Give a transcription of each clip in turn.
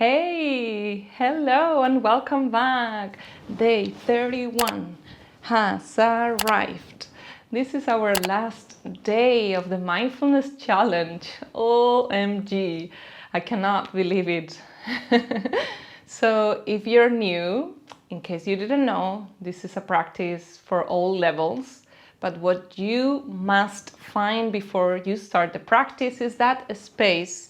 Hey, hello and welcome back. Day 31 has arrived. This is our last day of the Mindfulness Challenge. OMG, I cannot believe it. So, if you're new, in case you didn't know, this is a practice for all levels. But what you must find before you start the practice is that space,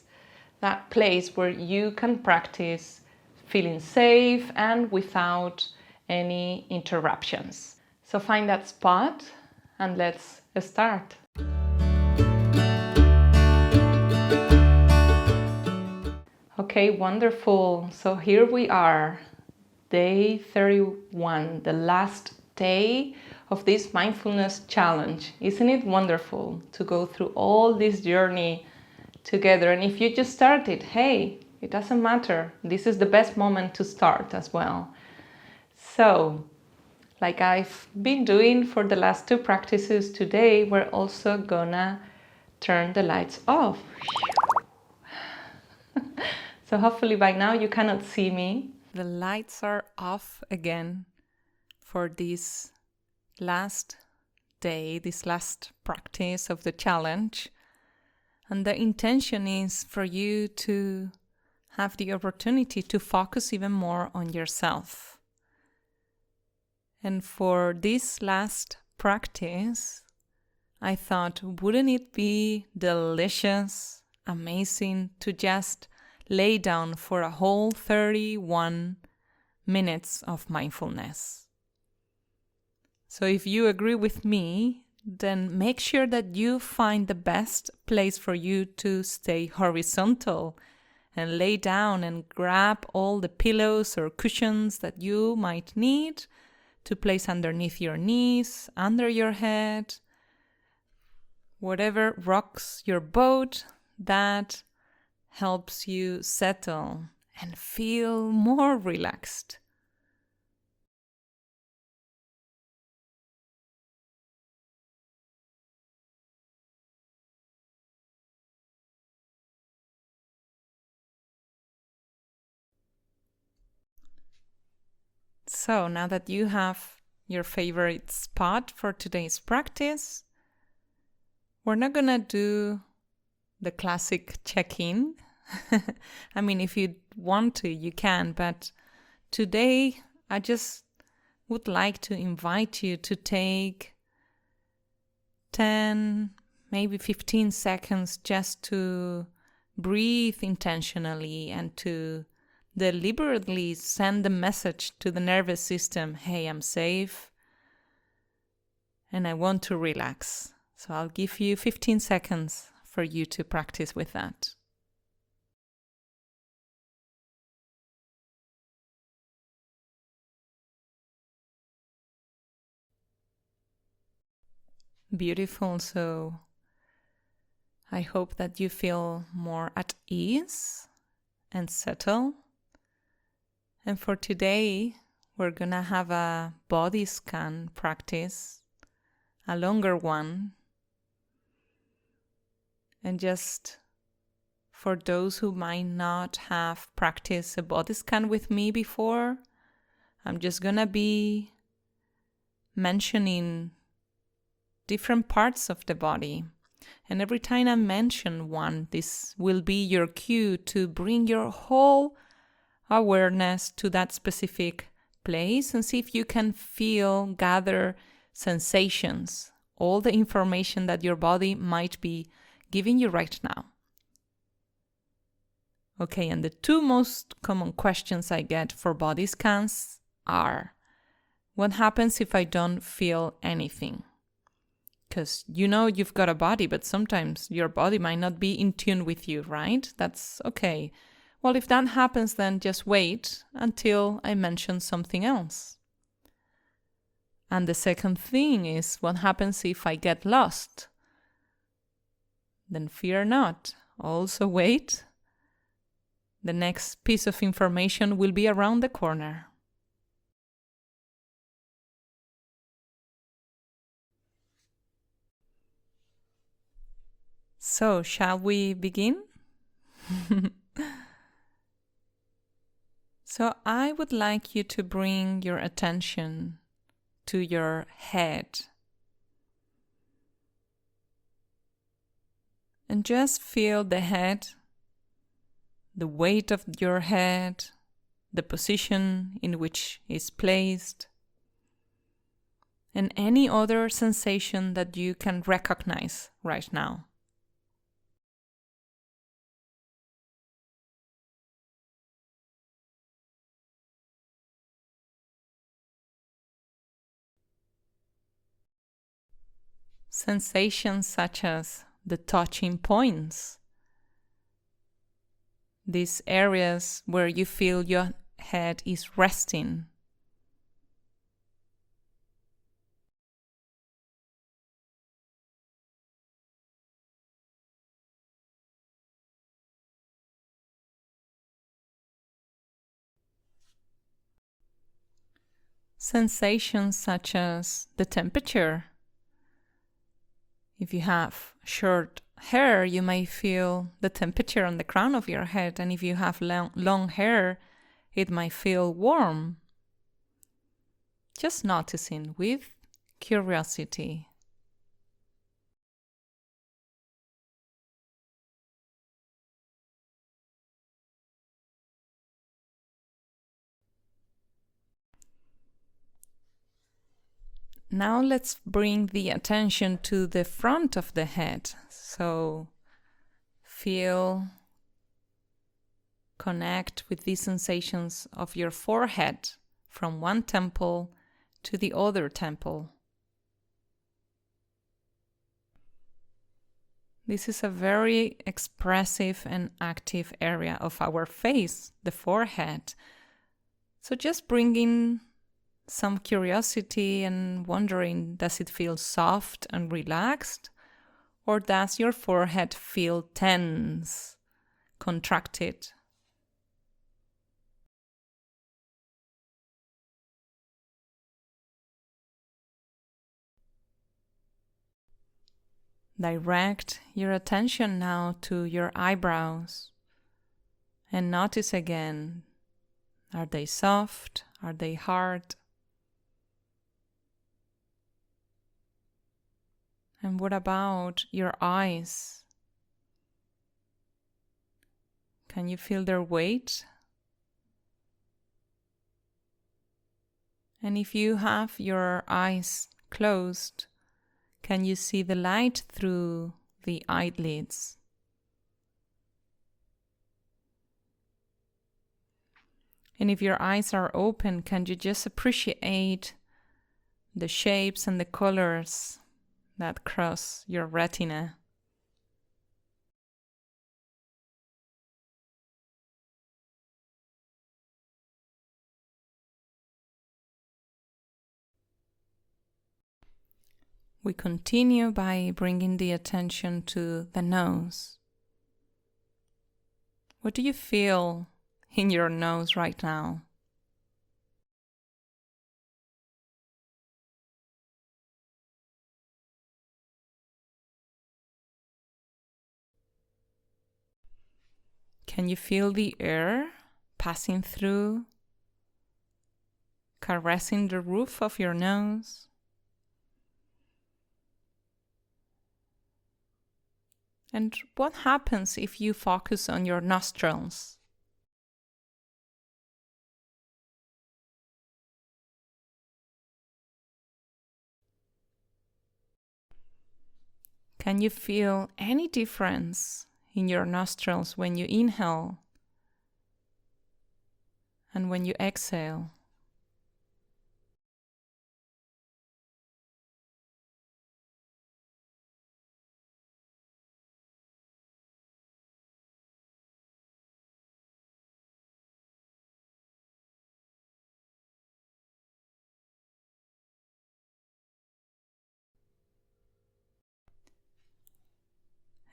that place where you can practice feeling safe and without any interruptions. So find that spot and let's start. Okay, wonderful. So here we are, day 31, the last day of this mindfulness challenge. Isn't it wonderful to go through all this journey together? And if you just started, hey, it doesn't matter. This is the best moment to start as well. So, like I've been doing for the last two practices today, we're also gonna turn the lights off. So hopefully by now you cannot see me. The lights are off again for this last day, this last practice of the challenge. And the intention is for you to have the opportunity to focus even more on yourself. And for this last practice, I thought, wouldn't it be delicious, amazing to just lay down for a whole 31 minutes of mindfulness? So if you agree with me, then make sure that you find the best place for you to stay horizontal and lay down and grab all the pillows or cushions that you might need to place underneath your knees, under your head, whatever rocks your boat that helps you settle and feel more relaxed. So now that you have your favorite spot for today's practice, we're not gonna do the classic check-in. I mean, if you want to, you can, but today I just would like to invite you to take 10, maybe 15 seconds just to breathe intentionally and to deliberately send the message to the nervous system, hey, I'm safe and I want to relax. So I'll give you 15 seconds for you to practice with that. Beautiful. So I hope that you feel more at ease and settle. And for today, we're gonna have a body scan practice, a longer one. And just for those who might not have practiced a body scan with me before, I'm just gonna be mentioning different parts of the body. And every time I mention one, this will be your cue to bring your whole awareness to that specific place and see if you can gather sensations, all the information that your body might be giving you right now. Okay, and the two most common questions I get for body scans are, what happens if I don't feel anything? Because you know you've got a body, but sometimes your body might not be in tune with you, right? That's okay. Well, if that happens, then just wait until I mention something else. And the second thing is, what happens if I get lost? Then fear not. Also wait. The next piece of information will be around the corner. So, shall we begin? So I would like you to bring your attention to your head and just feel the head, the weight of your head, the position in which it's placed, and any other sensation that you can recognize right now. Sensations such as the touching points, these areas where you feel your head is resting. Sensations such as the temperature. If you have short hair, you may feel the temperature on the crown of your head, and if you have long hair, it might feel warm. Just noticing with curiosity. Now let's bring the attention to the front of the head. So connect with these sensations of your forehead from one temple to the other temple. This is a very expressive and active area of our face, the forehead. So just bringing some curiosity and wondering, does it feel soft and relaxed? Or does your forehead feel tense, contracted? Direct your attention now to your eyebrows and notice again, are they soft? Are they hard? And what about your eyes? Can you feel their weight? And if you have your eyes closed, can you see the light through the eyelids? And if your eyes are open, can you just appreciate the shapes and the colors that cross your retina? We continue by bringing the attention to the nose. What do you feel in your nose right now? Can you feel the air passing through, caressing the roof of your nose? And what happens if you focus on your nostrils? Can you feel any difference in your nostrils when you inhale and when you exhale?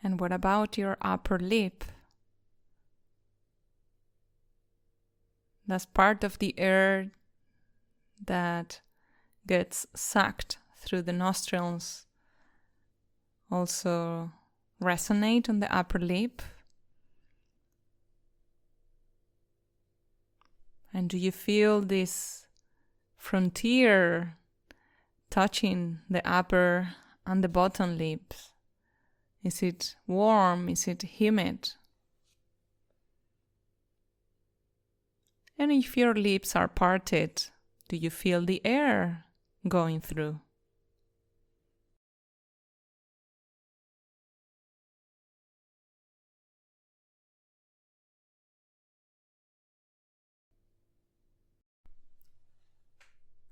And what about your upper lip? That's part of the air that gets sucked through the nostrils. Also resonate on the upper lip. And do you feel this frontier touching the upper and the bottom lips? Is it warm? Is it humid? And if your lips are parted, do you feel the air going through?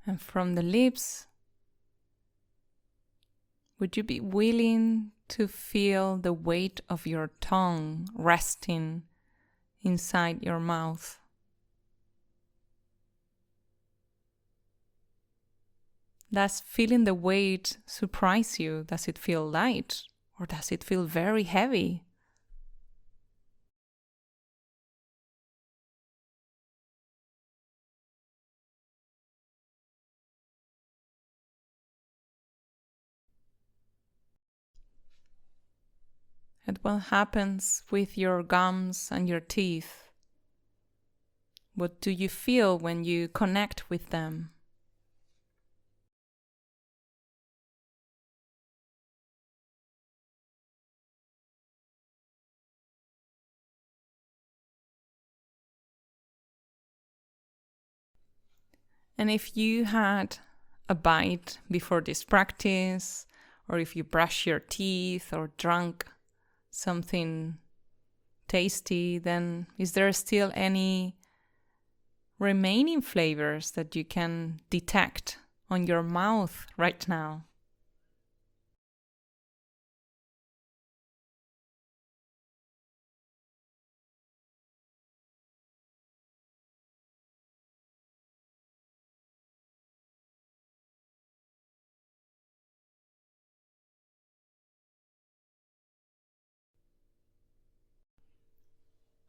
And from the lips, would you be willing to feel the weight of your tongue resting inside your mouth? Does feeling the weight surprise you? Does it feel light or does it feel very heavy? And what happens with your gums and your teeth? What do you feel when you connect with them? And if you had a bite before this practice, or if you brush your teeth or drank something tasty, then is there still any remaining flavors that you can detect on your mouth right now?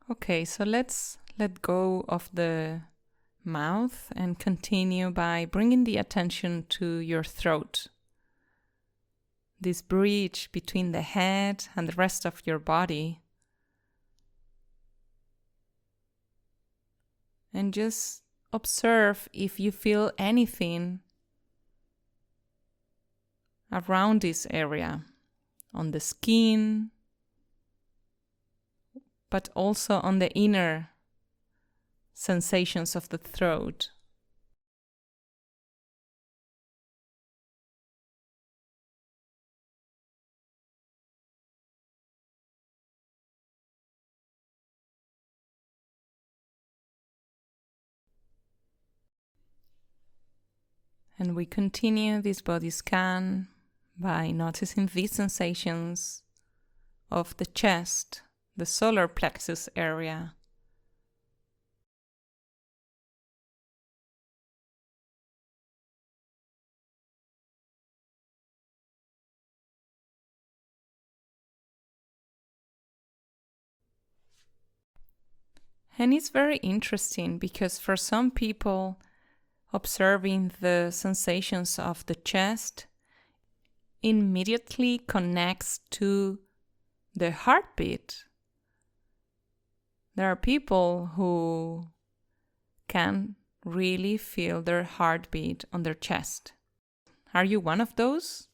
Okay, so let's let go of the mouth and continue by bringing the attention to your throat. This bridge between the head and the rest of your body. And just observe if you feel anything around this area, on the skin, but also on the inner sensations of the throat. And we continue this body scan by noticing these sensations of the chest, the solar plexus area. And it's very interesting because for some people, observing the sensations of the chest immediately connects to the heartbeat. There are people who can really feel their heartbeat on their chest. Are you one of those?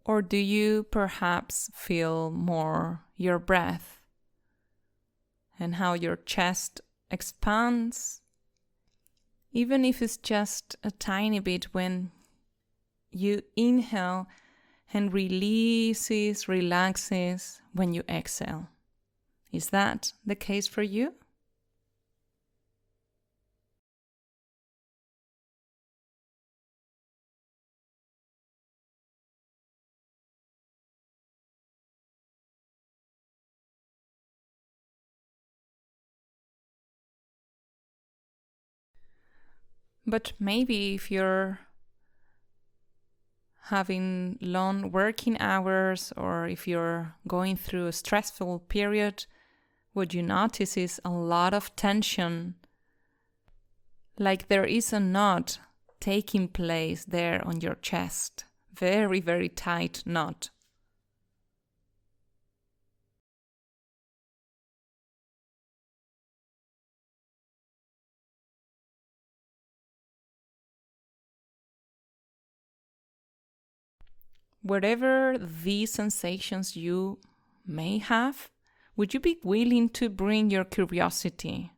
Or do you perhaps feel more your breath and how your chest expands, even if it's just a tiny bit when you inhale and relaxes when you exhale? Is that the case for you? But maybe if you're having long working hours or if you're going through a stressful period, what you notice is a lot of tension, like there is a knot taking place there on your chest. Very, very tight knot. wherever these sensations you may have, would you be willing to bring your curiosity?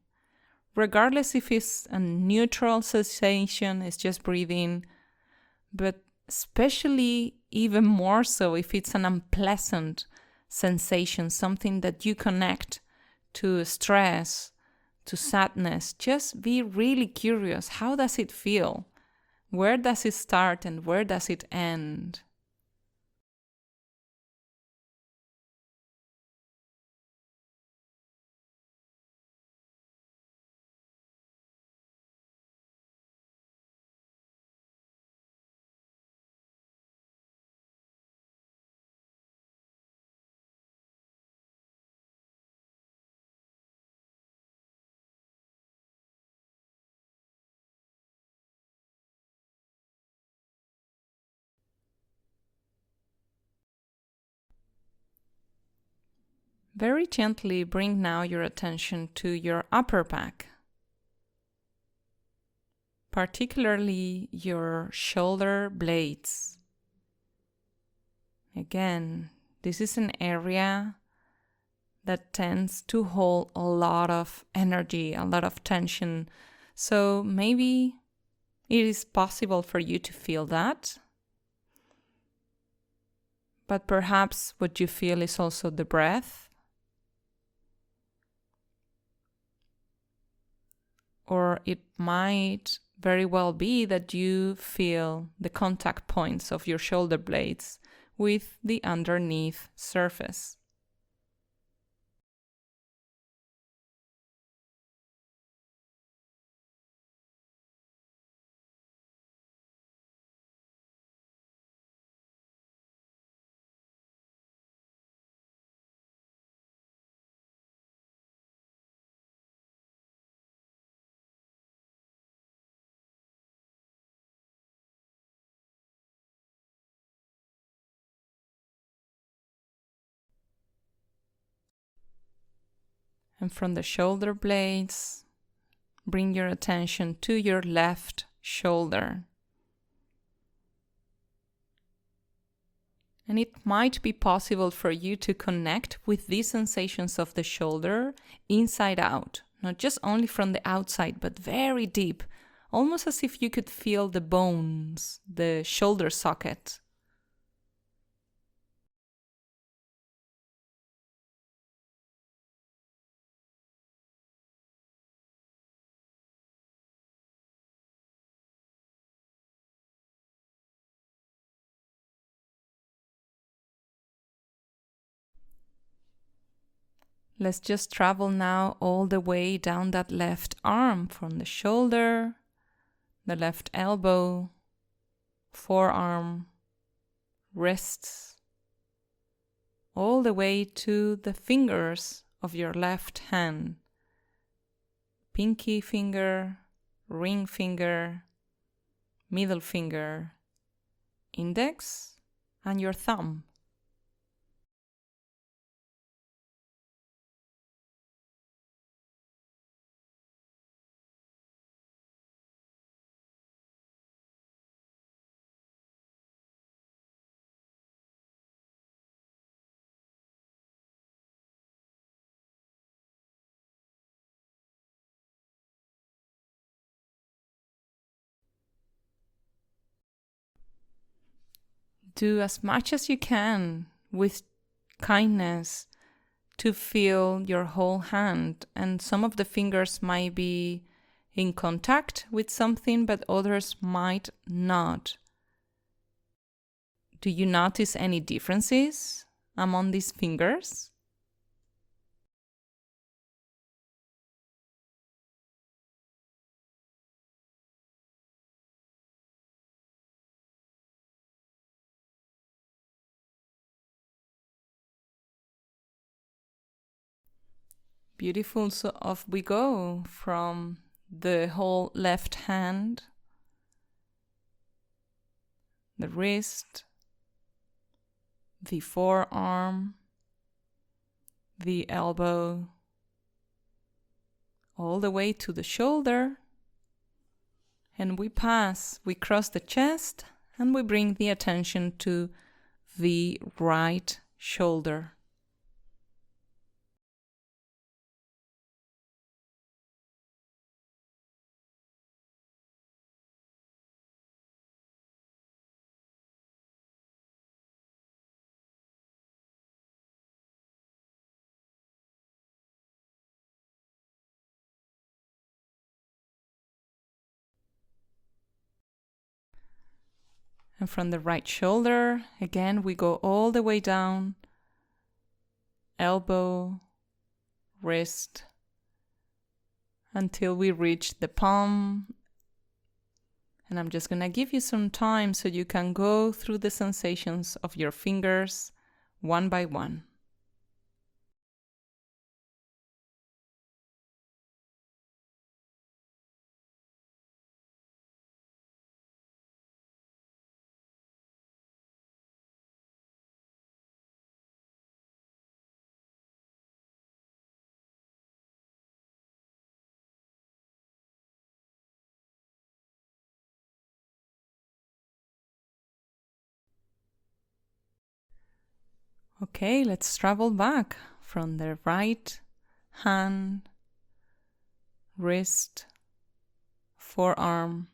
Regardless if it's a neutral sensation, it's just breathing, but especially even more so if it's an unpleasant sensation, something that you connect to stress, to sadness, just be really curious. How does it feel? Where does it start and where does it end? Very gently bring now your attention to your upper back, particularly your shoulder blades. Again, this is an area that tends to hold a lot of energy, a lot of tension. So maybe it is possible for you to feel that. But perhaps what you feel is also the breath. Or it might very well be that you feel the contact points of your shoulder blades with the underneath surface. And from the shoulder blades, bring your attention to your left shoulder. And it might be possible for you to connect with these sensations of the shoulder inside out, not just only from the outside, but very deep, almost as if you could feel the bones, the shoulder socket. Let's just travel now all the way down that left arm, from the shoulder, the left elbow, forearm, wrists, all the way to the fingers of your left hand. Pinky finger, ring finger, middle finger, index, and your thumb. Do as much as you can with kindness to feel your whole hand, and some of the fingers might be in contact with something, but others might not. Do you notice any differences among these fingers? Beautiful. So off we go from the whole left hand, the wrist, the forearm, the elbow, all the way to the shoulder. And we cross the chest, and we bring the attention to the right shoulder. And from the right shoulder, again, we go all the way down, elbow, wrist, until we reach the palm. And I'm just going to give you some time so you can go through the sensations of your fingers one by one. Okay, let's travel back from the right hand, wrist, forearm,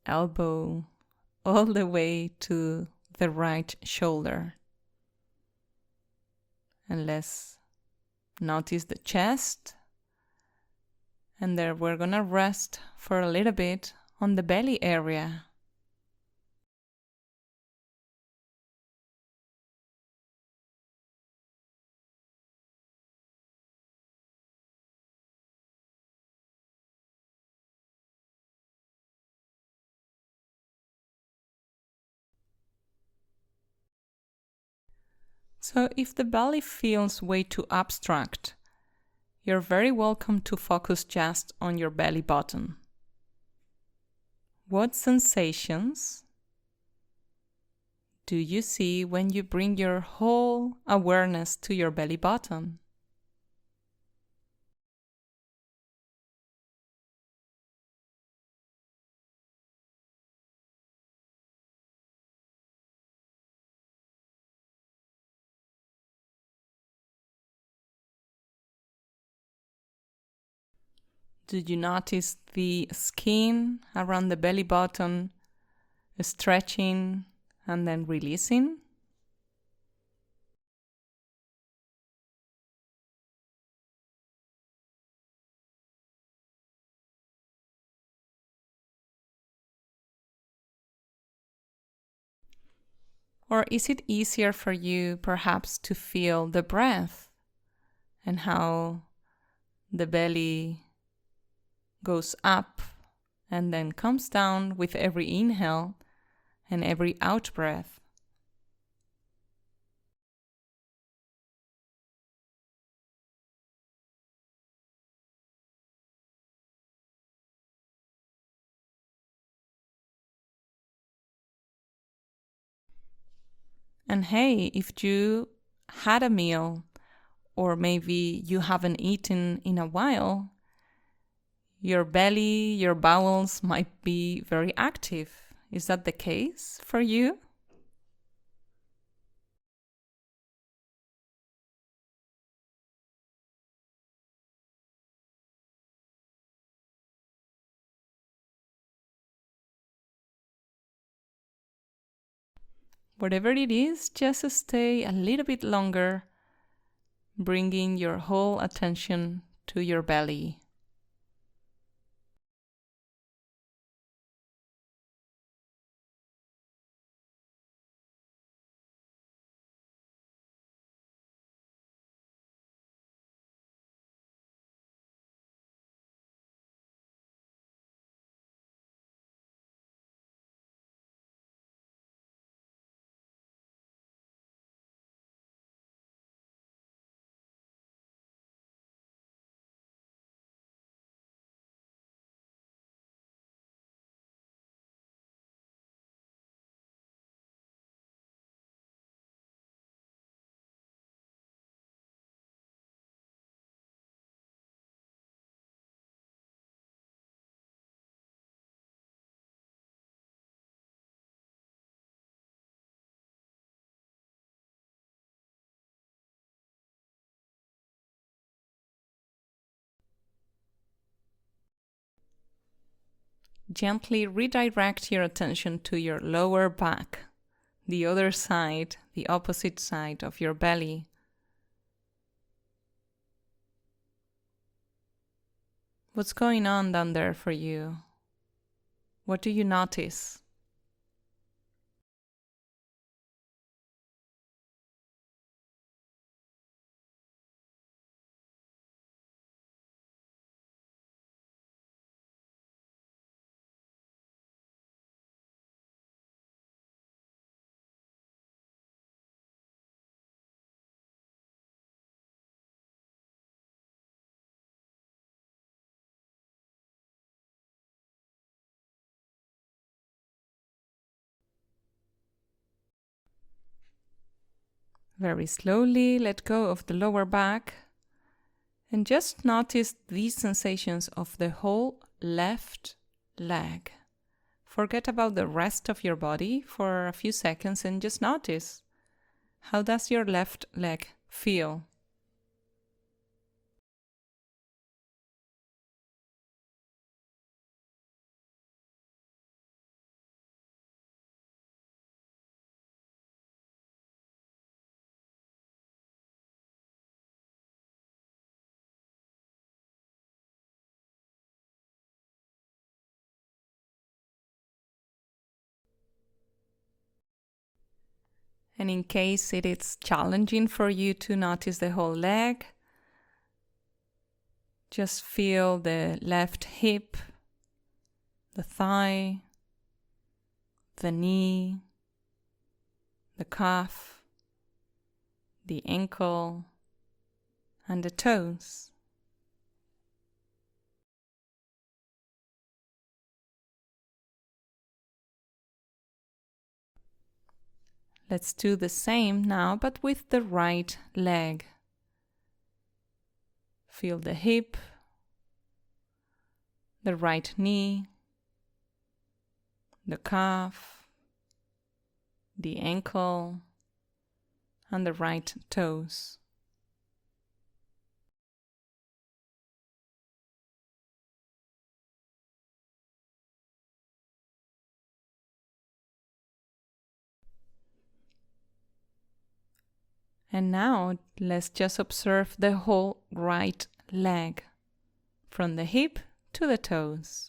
elbow, all the way to the right shoulder. And let's notice the chest. And there we're gonna rest for a little bit on the belly area. So if the belly feels way too abstract, you're very welcome to focus just on your belly button. What sensations do you see when you bring your whole awareness to your belly button? Do you notice the skin around the belly button stretching and then releasing? Or is it easier for you perhaps to feel the breath and how the belly goes up and then comes down with every inhale and every out breath? And hey, if you had a meal or maybe you haven't eaten in a while, your belly, your bowels might be very active. Is that the case for you? Whatever it is, just stay a little bit longer, bringing your whole attention to your belly. gently redirect your attention to your lower back, the other side, the opposite side of your belly. What's going on down there for you? What do you notice? Very slowly let go of the lower back and just notice these sensations of the whole left leg. Forget about the rest of your body for a few seconds and just notice. How does your left leg feel? And in case it is challenging for you to notice the whole leg, just feel the left hip, the thigh, the knee, the calf, the ankle, and the toes. Let's do the same now, but with the right leg. Feel the hip, the right knee, the calf, the ankle, and the right toes. And now let's just observe the whole right leg, from the hip to the toes.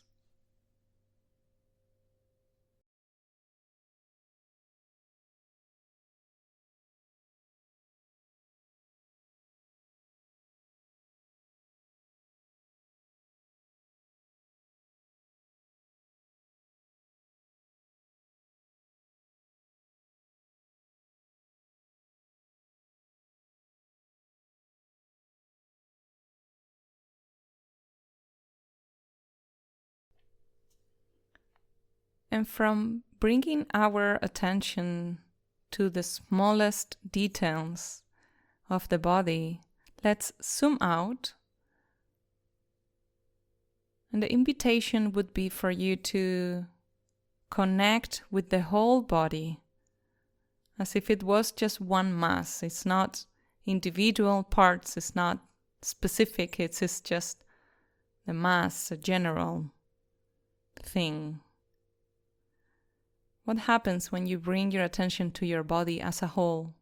And from bringing our attention to the smallest details of the body, let's zoom out. And the invitation would be for you to connect with the whole body as if it was just one mass. It's not individual parts, it's not specific, it's just the mass, a general thing. What happens when you bring your attention to your body as a whole?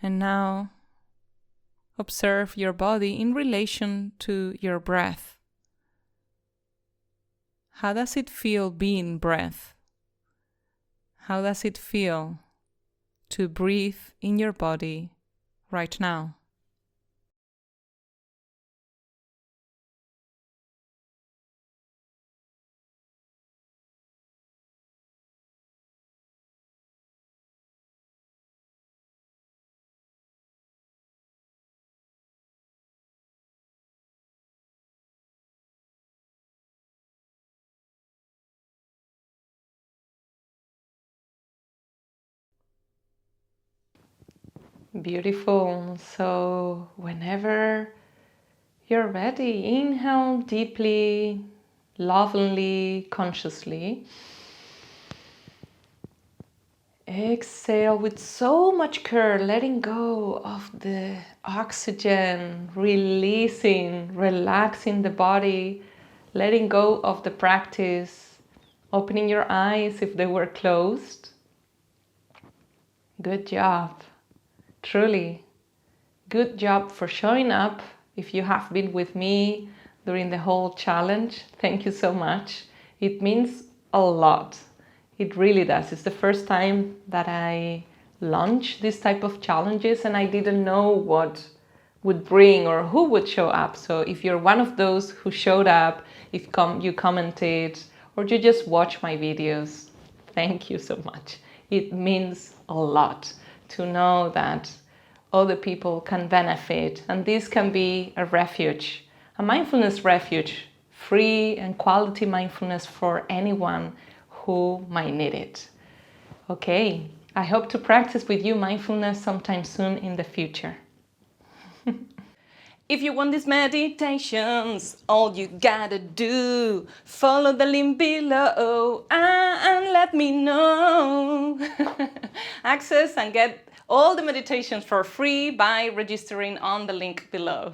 And now observe your body in relation to your breath. How does it feel being breath? How does it feel to breathe in your body right now? Beautiful. So whenever you're ready, inhale deeply, lovingly, consciously. Exhale with so much care, letting go of the oxygen, releasing, relaxing the body, letting go of the practice, opening your eyes if they were closed. Good job. Truly, good job for showing up. If you have been with me during the whole challenge, thank you so much. It means a lot. It really does. It's the first time that I launch this type of challenges and I didn't know what would bring or who would show up. So if you're one of those who showed up, if you commented or you just watch my videos, thank you so much. It means a lot to know that other people can benefit, and this can be a refuge, a mindfulness refuge, free and quality mindfulness for anyone who might need it. Okay, I hope to practice with you mindfulness sometime soon in the future. If you want these meditations, all you gotta do, follow the link below and let me know. Access and get all the meditations for free by registering on the link below.